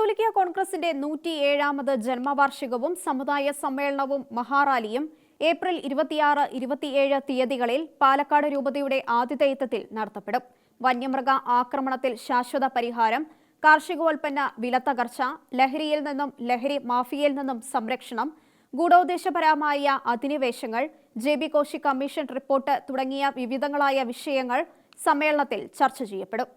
കത്തോലിക്ക കോൺഗ്രസിന്റെ 107ാമത് ജന്മവാർഷികവും സമുദായ സമ്മേളനവും മഹാറാലിയും ഏപ്രിൽ 26, 27 തീയതികളിൽ പാലക്കാട് രൂപതയുടെ ആതിഥേയത്വത്തിൽ നടത്തപ്പെടും. വന്യമൃഗ ആക്രമണത്തിൽ ശാശ്വത പരിഹാരം, കാർഷികോൽപ്പന്ന വിലത്തകർച്ച, ലഹരിയിൽ നിന്നും ലഹരി മാഫിയയിൽ നിന്നും സംരക്ഷണം, ഗൂഢോദ്ദേശപരമായ അധിനിവേശങ്ങൾ, ജെ.ബി. കോശി കമ്മീഷൻ റിപ്പോർട്ട് തുടങ്ങിയ വിവിധങ്ങളായ വിഷയങ്ങൾ സമ്മേളനത്തിൽ ചർച്ച ചെയ്യപ്പെടും.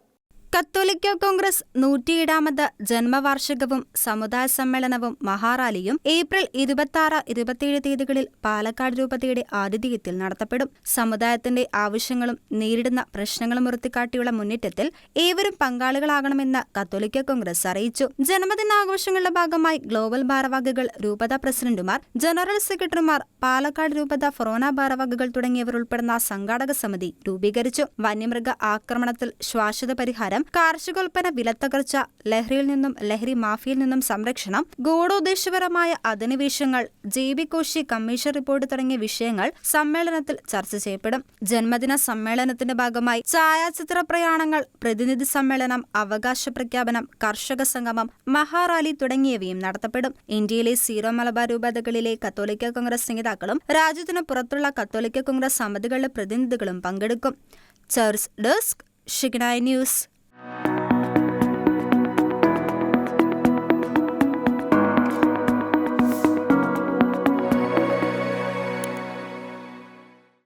കത്തോലിക്ക കോൺഗ്രസ് 107ാമത് ജന്മവാർഷികവും സമുദായ സമ്മേളനവും മഹാറാലിയും ഏപ്രിൽ 26, 27 തീയതികളിൽ പാലക്കാട് രൂപതയുടെ ആതിഥേയത്തിൽ നടത്തപ്പെടും. സമുദായത്തിന്റെ ആവശ്യങ്ങളും നേരിടുന്ന പ്രശ്നങ്ങളും ഉയർത്തിക്കാട്ടിയുള്ള മുന്നേറ്റത്തിൽ ഏവരും പങ്കാളികളാകണമെന്ന് കത്തോലിക്ക കോൺഗ്രസ് അറിയിച്ചു. ജന്മദിനാഘോഷങ്ങളുടെ ഭാഗമായി ഗ്ലോബൽ ഭാരവാഹികൾ, രൂപത പ്രസിഡന്റുമാർ, ജനറൽ സെക്രട്ടറിമാർ, പാലക്കാട് രൂപത ഫൊറോന ഭാരവാഹികൾ തുടങ്ങിയവർ ഉൾപ്പെടുന്ന സംഘാടക സമിതി രൂപീകരിച്ചു. വന്യമൃഗ ആക്രമണത്തിൽ ശാശ്വത പരിഹാരം, കാർഷികോൽപ്പന്ന വിലത്തകർച്ച, ലഹരിയിൽ നിന്നും ലഹരി മാഫിയയിൽ നിന്നും സംരക്ഷണം, ഗൂഢോദ്ദേശപരമായ അധിനിവേശങ്ങൾ, ജെ.ബി. കോശി കമ്മീഷൻ റിപ്പോർട്ട് തുടങ്ങിയ വിഷയങ്ങൾ സമ്മേളനത്തിൽ ചർച്ച ചെയ്യപ്പെടും. ജന്മദിന സമ്മേളനത്തിന്റെ ഭാഗമായി ഛായാചിത്ര പ്രയാണങ്ങൾ, പ്രതിനിധി സമ്മേളനം, അവകാശ പ്രഖ്യാപനം, കർഷക സംഗമം, മഹാറാലി തുടങ്ങിയവയും നടത്തപ്പെടും. ഇന്ത്യയിലെ സീറോ മലബാർ രൂപതകളിലെ കത്തോലിക്ക കോൺഗ്രസ് നേതാക്കളും രാജ്യത്തിനു പുറത്തുള്ള കത്തോലിക്ക കോൺഗ്രസ് സമിതികളുടെ പ്രതിനിധികളും പങ്കെടുക്കും. Church desk, Shekinah news.